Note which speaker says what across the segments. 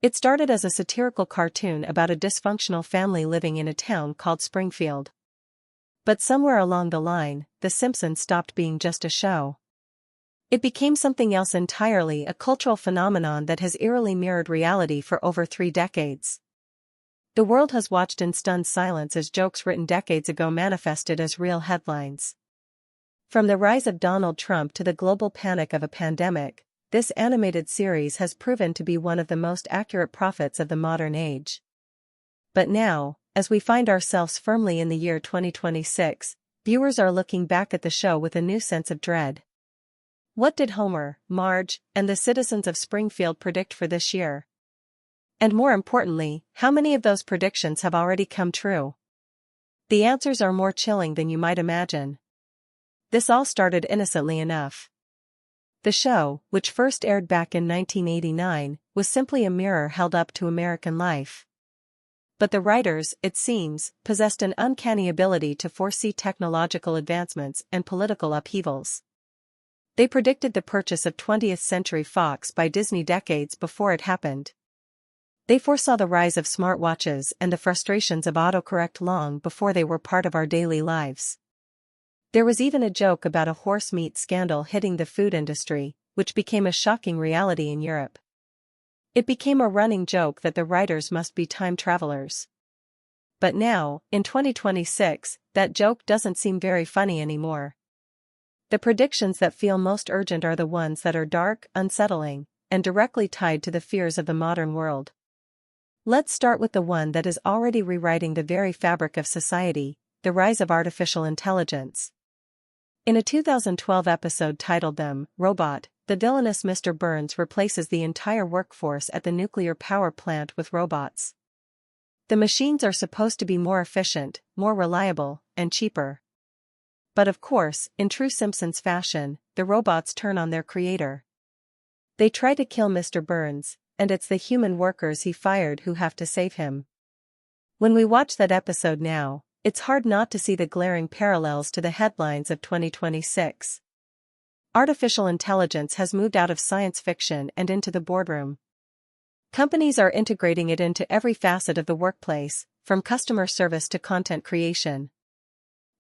Speaker 1: It started as a satirical cartoon about a dysfunctional family living in a town called Springfield. But somewhere along the line, The Simpsons stopped being just a show. It became something else entirely, a cultural phenomenon that has eerily mirrored reality for over 3 decades. The world has watched in stunned silence as jokes written decades ago manifested as real headlines. From the rise of Donald Trump to the global panic of a pandemic, this animated series has proven to be one of the most accurate prophets of the modern age. But now, as we find ourselves firmly in the year 2026, viewers are looking back at the show with a new sense of dread. What did Homer, Marge, and the citizens of Springfield predict for this year? And more importantly, how many of those predictions have already come true? The answers are more chilling than you might imagine. This all started innocently enough. The show, which first aired back in 1989, was simply a mirror held up to American life. But the writers, it seems, possessed an uncanny ability to foresee technological advancements and political upheavals. They predicted the purchase of 20th Century Fox by Disney decades before it happened. They foresaw the rise of smartwatches and the frustrations of autocorrect long before they were part of our daily lives. There was even a joke about a horse meat scandal hitting the food industry, which became a shocking reality in Europe. It became a running joke that the writers must be time travelers. But now, in 2026, that joke doesn't seem very funny anymore. The predictions that feel most urgent are the ones that are dark, unsettling, and directly tied to the fears of the modern world. Let's start with the one that is already rewriting the very fabric of society, the rise of artificial intelligence. In a 2012 episode titled Them, Robot, the villainous Mr. Burns replaces the entire workforce at the nuclear power plant with robots. The machines are supposed to be more efficient, more reliable, and cheaper. But of course, in true Simpsons fashion, the robots turn on their creator. They try to kill Mr. Burns, and it's the human workers he fired who have to save him. When we watch that episode now, it's hard not to see the glaring parallels to the headlines of 2026. Artificial intelligence has moved out of science fiction and into the boardroom. Companies are integrating it into every facet of the workplace, from customer service to content creation.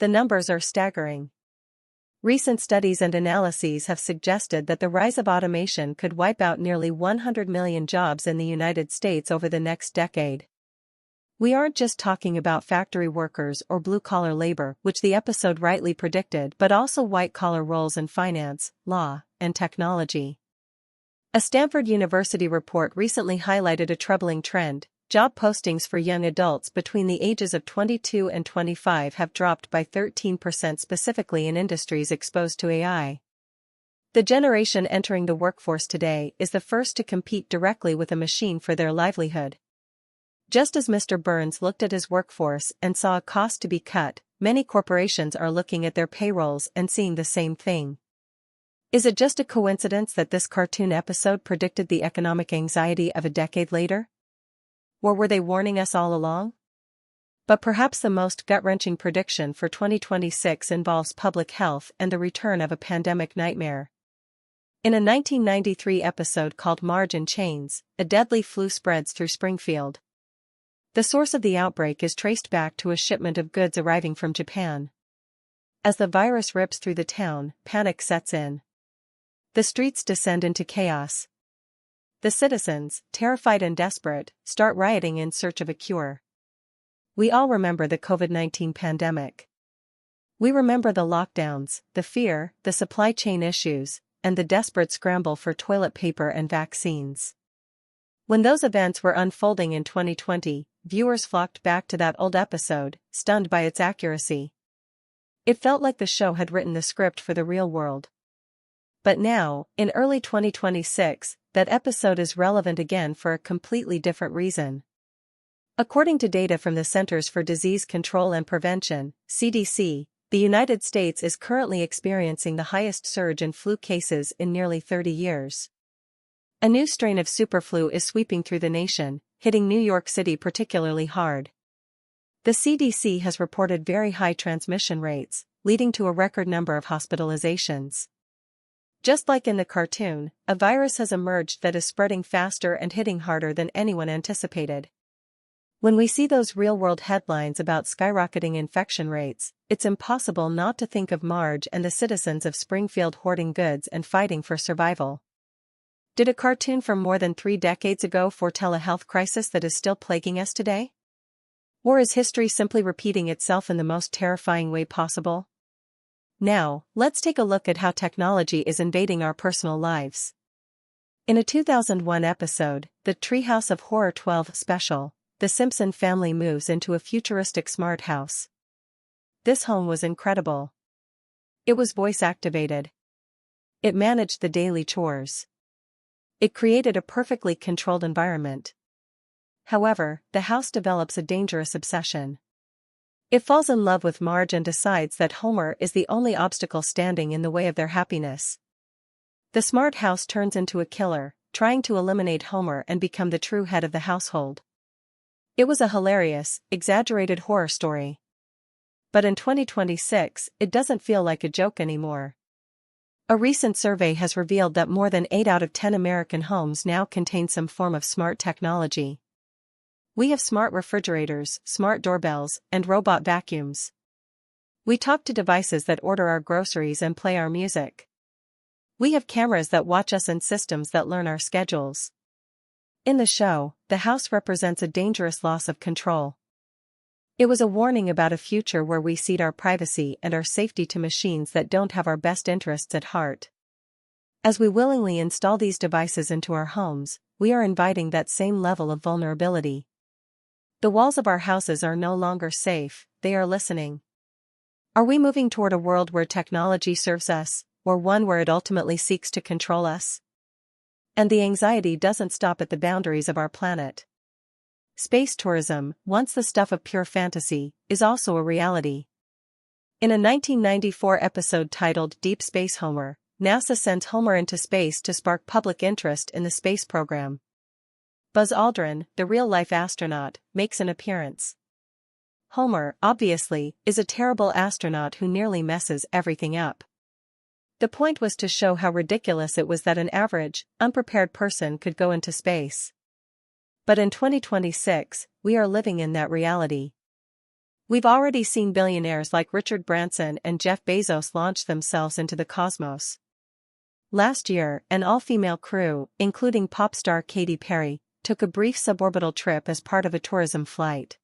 Speaker 1: The numbers are staggering. Recent studies and analyses have suggested that the rise of automation could wipe out nearly 100 million jobs in the United States over the next decade. We aren't just talking about factory workers or blue-collar labor, which the episode rightly predicted, but also white-collar roles in finance, law, and technology. A Stanford University report recently highlighted a troubling trend. Job postings for young adults between the ages of 22 and 25 have dropped by 13% specifically in industries exposed to AI. The generation entering the workforce today is the first to compete directly with a machine for their livelihood. Just as Mr. Burns looked at his workforce and saw a cost to be cut, many corporations are looking at their payrolls and seeing the same thing. Is it just a coincidence that this cartoon episode predicted the economic anxiety of a decade later? Or were they warning us all along? But perhaps the most gut-wrenching prediction for 2026 involves public health and the return of a pandemic nightmare. In a 1993 episode called Marge in Chains, a deadly flu spreads through Springfield. The source of the outbreak is traced back to a shipment of goods arriving from Japan. As the virus rips through the town, panic sets in. The streets descend into chaos. The citizens, terrified and desperate, start rioting in search of a cure. We all remember the COVID-19 pandemic. We remember the lockdowns, the fear, the supply chain issues, and the desperate scramble for toilet paper and vaccines. When those events were unfolding in 2020, viewers flocked back to that old episode, stunned by its accuracy. It felt like the show had written the script for the real world. But now, in early 2026, that episode is relevant again for a completely different reason. According to data from the Centers for Disease Control and Prevention, CDC, the United States is currently experiencing the highest surge in flu cases in nearly 30 years. A new strain of superflu is sweeping through the nation, hitting New York City particularly hard. The CDC has reported very high transmission rates, leading to a record number of hospitalizations. Just like in the cartoon, a virus has emerged that is spreading faster and hitting harder than anyone anticipated. When we see those real-world headlines about skyrocketing infection rates, it's impossible not to think of Marge and the citizens of Springfield hoarding goods and fighting for survival. Did a cartoon from more than 3 decades ago foretell a health crisis that is still plaguing us today? Or is history simply repeating itself in the most terrifying way possible? Now, let's take a look at how technology is invading our personal lives. In a 2001 episode, the Treehouse of Horror 12 special, the Simpson family moves into a futuristic smart house. This home was incredible. It was voice-activated. It managed the daily chores. It created a perfectly controlled environment. However, the house develops a dangerous obsession. It falls in love with Marge and decides that Homer is the only obstacle standing in the way of their happiness. The smart house turns into a killer, trying to eliminate Homer and become the true head of the household. It was a hilarious, exaggerated horror story. But in 2026, it doesn't feel like a joke anymore. A recent survey has revealed that more than 8 out of 10 American homes now contain some form of smart technology. We have smart refrigerators, smart doorbells, and robot vacuums. We talk to devices that order our groceries and play our music. We have cameras that watch us and systems that learn our schedules. In the show, the house represents a dangerous loss of control. It was a warning about a future where we cede our privacy and our safety to machines that don't have our best interests at heart. As we willingly install these devices into our homes, we are inviting that same level of vulnerability. The walls of our houses are no longer safe, they are listening. Are we moving toward a world where technology serves us, or one where it ultimately seeks to control us? And the anxiety doesn't stop at the boundaries of our planet. Space tourism, once the stuff of pure fantasy, is also a reality. In a 1994 episode titled Deep Space Homer, NASA sends Homer into space to spark public interest in the space program. Buzz Aldrin, the real-life astronaut, makes an appearance. Homer, obviously, is a terrible astronaut who nearly messes everything up. The point was to show how ridiculous it was that an average, unprepared person could go into space. But in 2026, we are living in that reality. We've already seen billionaires like Richard Branson and Jeff Bezos launch themselves into the cosmos. Last year, an all-female crew, including pop star Katy Perry, took a brief suborbital trip as part of a tourism flight.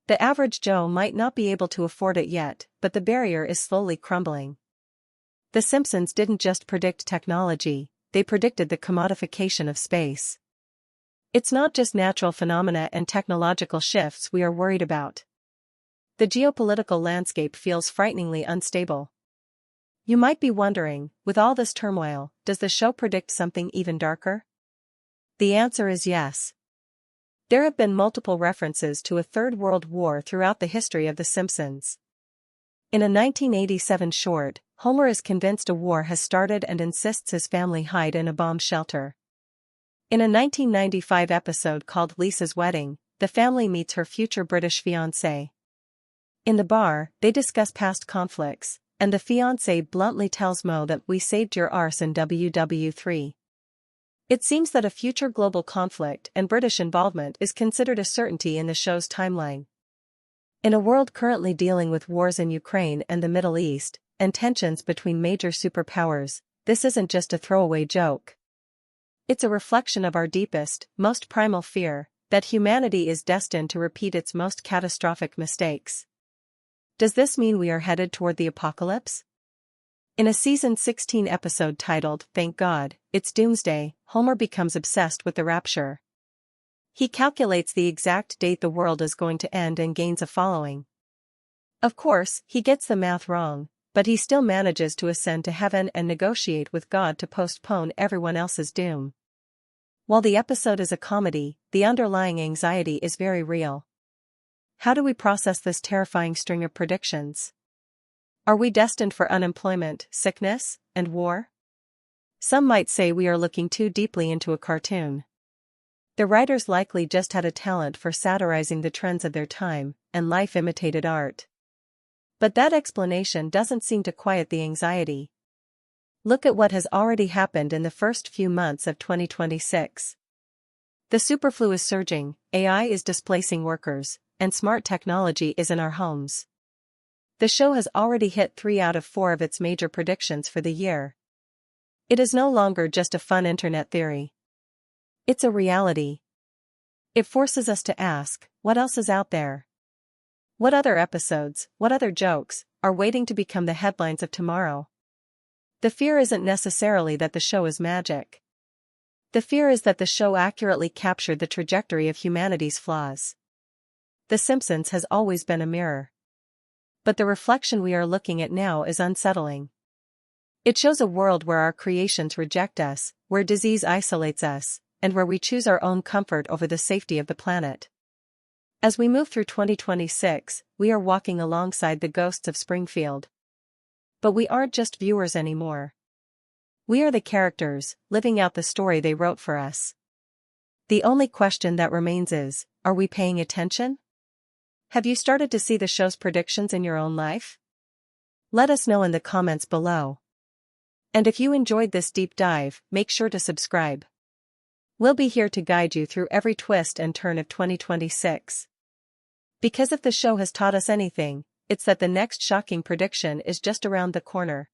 Speaker 1: The average Joe might not be able to afford it yet, but the barrier is slowly crumbling. The Simpsons didn't just predict technology, they predicted the commodification of space. It's not just natural phenomena and technological shifts we are worried about. The geopolitical landscape feels frighteningly unstable. You might be wondering, with all this turmoil, does the show predict something even darker? The answer is yes. There have been multiple references to a Third World War throughout the history of The Simpsons. In a 1987 short, Homer is convinced a war has started and insists his family hide in a bomb shelter. In a 1995 episode called Lisa's Wedding, the family meets her future British fiancé. In the bar, they discuss past conflicts, and the fiancé bluntly tells Mo that we saved your arse in WW3. It seems that a future global conflict and British involvement is considered a certainty in the show's timeline. In a world currently dealing with wars in Ukraine and the Middle East, and tensions between major superpowers, this isn't just a throwaway joke. It's a reflection of our deepest, most primal fear, that humanity is destined to repeat its most catastrophic mistakes. Does this mean we are headed toward the apocalypse? In a season 16 episode titled, Thank God, It's Doomsday, Homer becomes obsessed with the rapture. He calculates the exact date the world is going to end and gains a following. Of course, he gets the math wrong, but he still manages to ascend to heaven and negotiate with God to postpone everyone else's doom. While the episode is a comedy, the underlying anxiety is very real. How do we process this terrifying string of predictions? Are we destined for unemployment, sickness, and war? Some might say we are looking too deeply into a cartoon. The writers likely just had a talent for satirizing the trends of their time, and life imitated art. But that explanation doesn't seem to quiet the anxiety. Look at what has already happened in the first few months of 2026. The superflu is surging, AI is displacing workers, and smart technology is in our homes. The show has already hit 3 out of 4 of its major predictions for the year. It is no longer just a fun internet theory. It's a reality. It forces us to ask, what else is out there? What other episodes, what other jokes, are waiting to become the headlines of tomorrow? The fear isn't necessarily that the show is magic. The fear is that the show accurately captured the trajectory of humanity's flaws. The Simpsons has always been a mirror. But the reflection we are looking at now is unsettling. It shows a world where our creations reject us, where disease isolates us, and where we choose our own comfort over the safety of the planet. As we move through 2026, we are walking alongside the ghosts of Springfield. But we aren't just viewers anymore. We are the characters, living out the story they wrote for us. The only question that remains is, are we paying attention? Have you started to see the show's predictions in your own life? Let us know in the comments below. And if you enjoyed this deep dive, make sure to subscribe. We'll be here to guide you through every twist and turn of 2026. Because if the show has taught us anything, it's that the next shocking prediction is just around the corner.